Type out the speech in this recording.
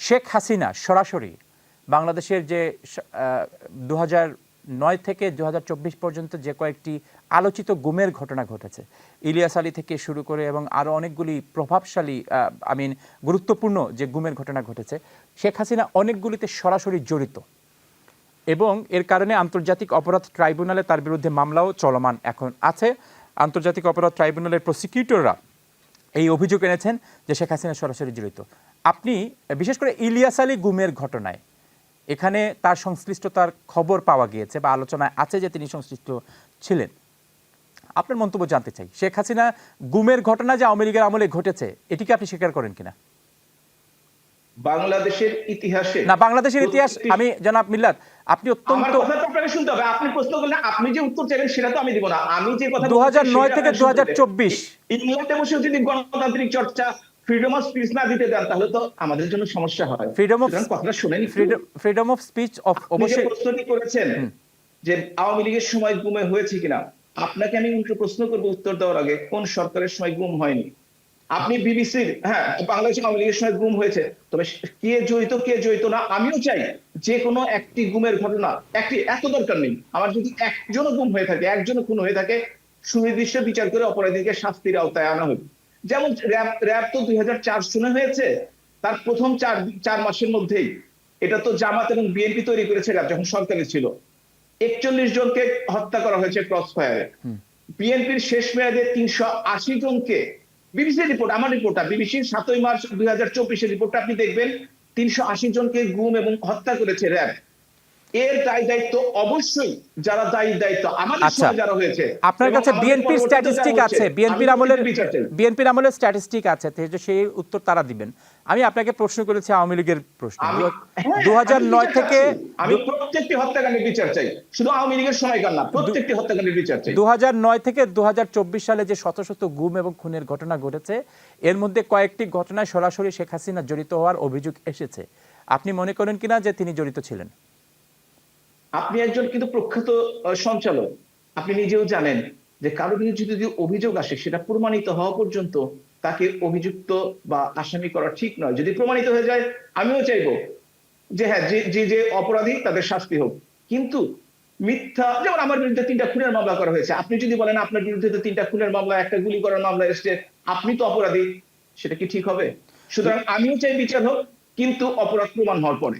শেখ হাসিনা সরাসরি বাংলাদেশের যে 2009 থেকে 2024 পর্যন্ত যে কয়েকটি আলোচিত গুমের ঘটনা ঘটেছে, ইলিয়াস আলী থেকে শুরু করে এবং আরও অনেকগুলি প্রভাবশালী গুরুত্বপূর্ণ যে গুমের ঘটনা ঘটেছে, শেখ হাসিনা অনেকগুলিতে সরাসরি জড়িত এবং এর কারণে আন্তর্জাতিক অপরাধ ট্রাইব্যুনালে তার বিরুদ্ধে মামলাও চলমান এখন আছে। আন্তর্জাতিক অপরাধ ট্রাইব্যুনালের প্রসিকিউটররা এই অভিযোগ এনেছেন যে শেখ হাসিনা সরাসরি জড়িত। আপনি বিশেষ করে ইলিয়াস আলী গুমের ঘটনায় এখানে তার সংশ্লিষ্টতার খবর পাওয়া গিয়েছে বা আলোচনায় আছে যে তিনি সংশ্লিষ্ট ছিলেন। আপনার মন্তব্য জানতে চাই, শেখ হাসিনা গুমের ঘটনা যে আওয়ামী লীগের আমলে ঘটেছে এটিকে আপনি স্বীকার করেন কিনা? বাংলাদেশের ইতিহাসে না, বাংলাদেশের ইতিহাস আমি জনাব মিল্লাত, আপনি অত্যন্ত আপনাকে শুনতে হবে। আপনি প্রশ্ন করলে আপনি যে উত্তর চাইবেন সেটা তো আমি দিব না। আমি যে কথা 2009 থেকে 2024 ইংল্যান্ডে বসে যদি গণতান্ত্রিক চর্চা ফ্রিডম অফ স্পিচ না দিতে দেন তাহলে তো আমাদের জন্য সমস্যা হয়। ফ্রিডম অফ কথাটা শুনেন, ফ্রিডম অফ স্পিচ অফ অবশ্যই প্রশ্নটি করেছেন যে আওয়ামী লীগের সময় গুমে হয়েছে কিনা। আপনাকে আমি উল্টো প্রশ্ন করব উত্তর দেওয়ার আগে, কোন সরকারের সময় গুম হয়নি? আপনি বিবিসির বাংলাদেশে আওয়ামী লীগের সময় গুম হয়েছে, তবে কে জড়িত না আমিও চাই যে কোনো একটি গুমের ঘটনা একটি এত দরকার নেই। আমার যদি একজনও গুম হয়ে থাকে, একজনও খুন হয়ে থাকে, সুনির্দিষ্ট বিচার করে অপরাধীকে শাস্তির আওতায় আনা হবে। যেমন র‍্যাব তো 2004 সনে হয়েছে, তার প্রথম চার মাসের মধ্যেই এটা তো জামাত এবং বিএনপি তৈরি করেছে র‍্যাব যখন সরকারে ছিল। 41 জনকে হত্যা করা হয়েছে ক্রস ফায়ারে। বিএনপির শেষ মেয়াদে 380 জনকে, বিবিসির রিপোর্ট, আমার রিপোর্টটা বিবিসির 7 মার্চ 2024 রিপোর্টটা আপনি দেখবেন, 380 জনকে গুম এবং হত্যা করেছে র‍্যাব। এর দায় দায়িত্ব অবশ্যই যারা দায়িত্ব আমাদের সময় যারা হয়েছে। আপনার কাছে বিএনপির স্ট্যাটিস্টিক আছে, বিএনপির আমলের স্ট্যাটিস্টিক আছে, সেই উত্তর তারা দিবেন। আমি আপনাকে প্রশ্ন করেছি আওয়ামী লীগের প্রশ্ন। 2009 থেকে আমি প্রত্যেকটি হত্যাকাণ্ডের বিচার চাই, শুধু আওয়ামী লীগের সময়কার না, প্রত্যেকটি হত্যাকাণ্ডের বিচার চাই। 2009 থেকে 2024 সালে যে শত শত গুম এবং খুনের ঘটনা ঘটেছে, এর মধ্যে কয়েকটি ঘটনায় সরাসরি শেখ হাসিনা জড়িত হওয়ার অভিযোগ এসেছে। আপনি মনে করেন কিনা যে তিনি জড়িত ছিলেন? আপনি একজন কিন্তু প্রখ্যাত সঞ্চালক, আপনি নিজেও জানেন যে কারো বিরুদ্ধে যদি অভিযোগ আসে সেটা প্রমাণিত হওয়া পর্যন্ত তাকে অভিযুক্ত বা আসামি করা ঠিক নয়। যদি প্রমাণিত হয়ে যায় আমিও চাইবো যে হ্যাঁ, যে অপরাধী তাদের শাস্তি হোক। কিন্তু মিথ্যা, যেমন আমার বিরুদ্ধে 3টা খুনের মামলা করা হয়েছে, আপনি যদি বলেন আপনার বিরুদ্ধে তো 3টা খুনের মামলা, একটা গুলি করার মামলা এসছে, আপনি তো অপরাধী, সেটা কি ঠিক হবে? সুতরাং আমিও চাই বিচার হোক, কিন্তু অপরাধ প্রমাণ হওয়ার পরে।